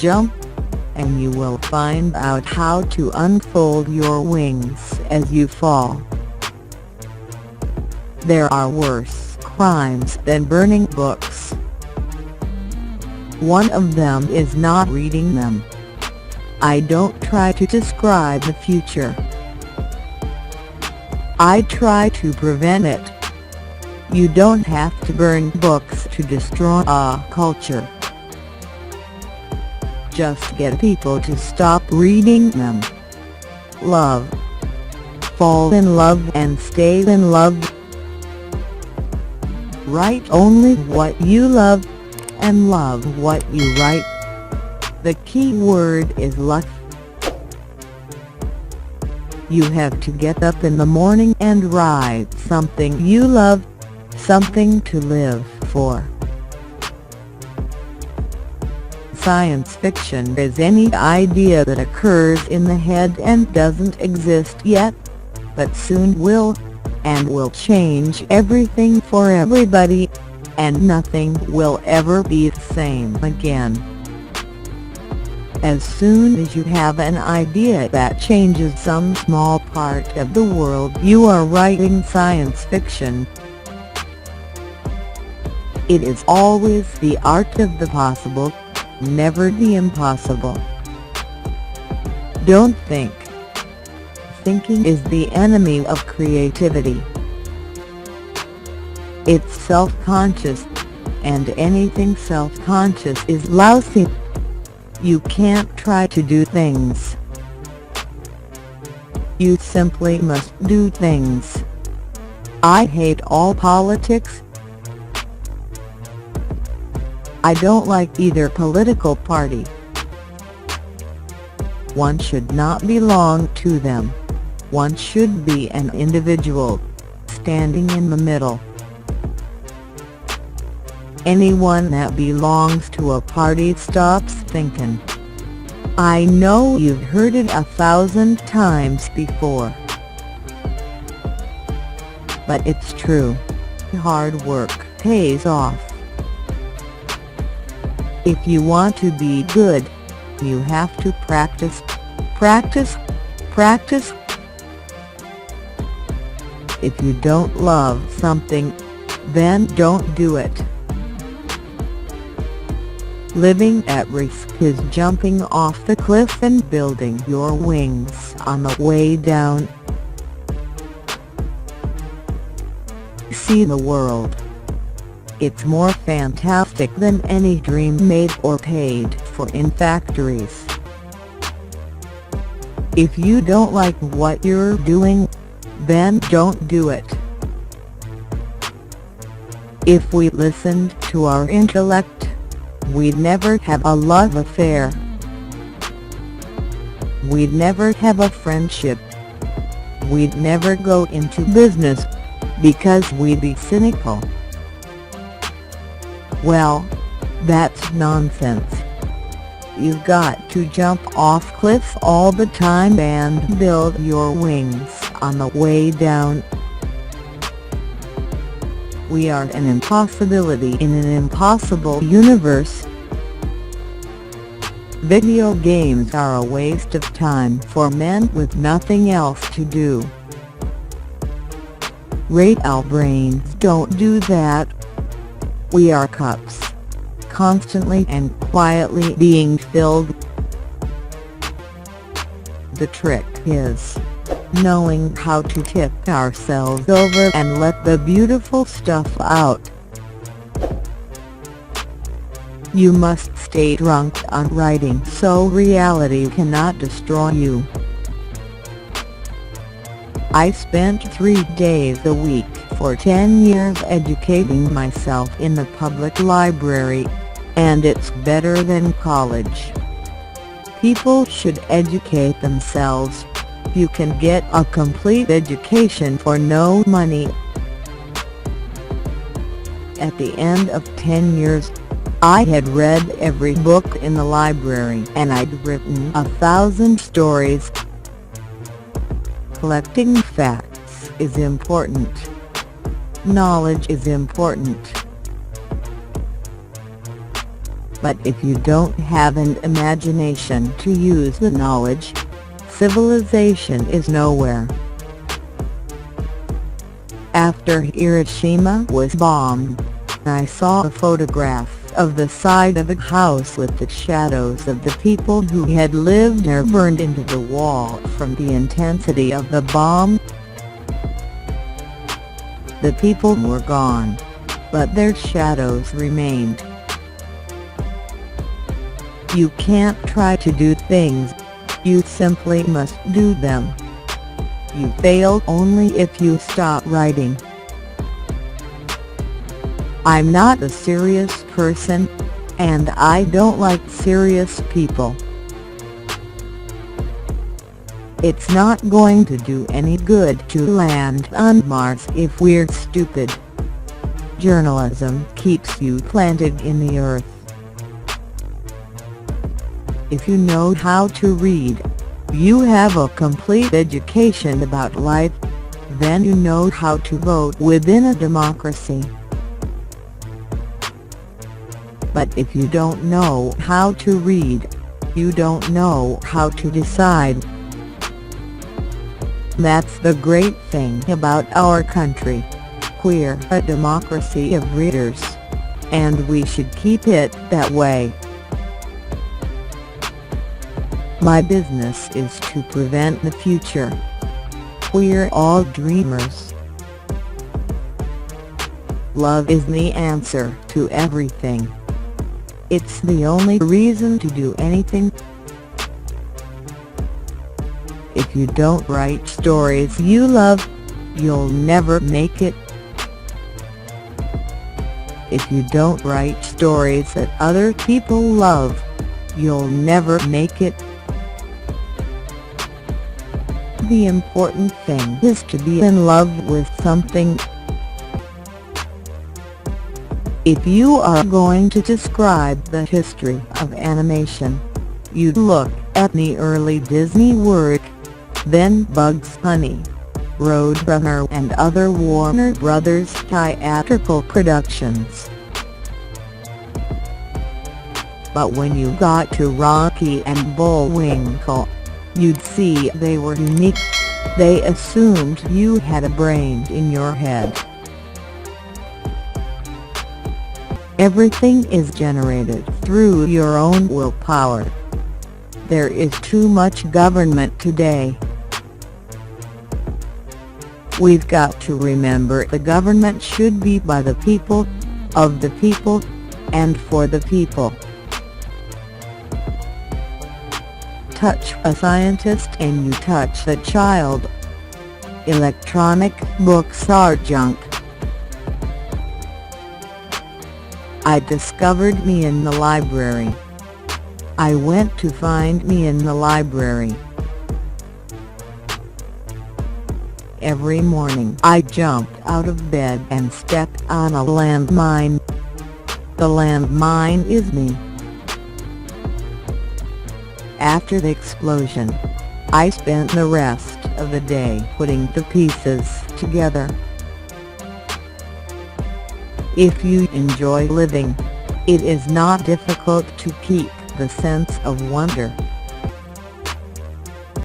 jump, and you will find out how to unfold your wings as you fall. There are worse crimes than burning books. One of them is not reading them. I don't try to describe the future. I try to prevent it. You don't have to burn books to destroy a culture. Just get people to stop reading them. Love. Fall in love and stay in love. Write only what you love, and love what you write. The key word is luck. You have to get up in the morning and write something you love, something to live for. Science fiction is any idea that occurs in the head and doesn't exist yet, but soon will, and will change everything for everybody, and nothing will ever be the same again. As soon as you have an idea that changes some small part of the world, you are writing science fiction. It is always the art of the possible, never the impossible. Don't think. Thinking is the enemy of creativity. It's self-conscious, and anything self-conscious is lousy. You can't try to do things. You simply must do things. I hate all politics. I don't like either political party. One should not belong to them. One should be an individual, standing in the middle. Anyone that belongs to a party stops thinking. I know you've heard it 1,000 times before, but it's true. Hard work pays off. If you want to be good, you have to practice, practice, practice. If you don't love something, then don't do it. Living at risk is jumping off the cliff and building your wings on the way down. See the world. It's more fantastic than any dream made or paid for in factories. If you don't like what you're doing, then don't do it. If we listened to our intellect, we'd never have a love affair. We'd never have a friendship. We'd never go into business, because we'd be cynical. Well, that's nonsense. You've got to jump off cliffs all the time and build your wings on the way down. We are an impossibility in an impossible universe. Video games are a waste of time for men with nothing else to do. Our brains don't do that. We are cups, constantly and quietly being filled. The trick is knowing how to tip ourselves over and let the beautiful stuff out. You must stay drunk on writing so reality cannot destroy you. I spent 3 days a week for 10 years educating myself in the public library, and it's better than college. People should educate themselves. You can get a complete education for no money. At the end of 10 years, I had read every book in the library and I'd written 1,000 stories. Collecting facts is important. Knowledge is important. But if you don't have an imagination to use the knowledge, civilization is nowhere. After Hiroshima was bombed, I saw a photograph of the side of a house with the shadows of the people who had lived there burned into the wall from the intensity of the bomb. The people were gone, but their shadows remained. You can't try to do things, you simply must do them. You fail only if you stop writing. I'm not a serious person, and I don't like serious people. It's not going to do any good to land on Mars if we're stupid. Journalism keeps you planted in the earth. If you know how to read, you have a complete education about life, then you know how to vote within a democracy. But if you don't know how to read, you don't know how to decide. That's the great thing about our country. We're a democracy of readers, and we should keep it that way. My business is to prevent the future. We're all dreamers. Love is the answer to everything. It's the only reason to do anything. If you don't write stories you love, you'll never make it. If you don't write stories that other people love, you'll never make it. The important thing is to be in love with something. If you are going to describe the history of animation, you'd look at the early Disney work, then Bugs Bunny, Roadrunner and other Warner Brothers theatrical productions. But when you got to Rocky and Bullwinkle, you'd see they were unique. They assumed you had a brain in your head. Everything is generated through your own willpower. There is too much government today. We've got to remember the government should be by the people, of the people, and for the people. Touch a scientist and you touch a child. Electronic books are junk. I discovered me in the library. I went to find me in the library. Every morning I jumped out of bed and stepped on a landmine. The landmine is me. After the explosion, I spent the rest of the day putting the pieces together. If you enjoy living, it is not difficult to keep the sense of wonder.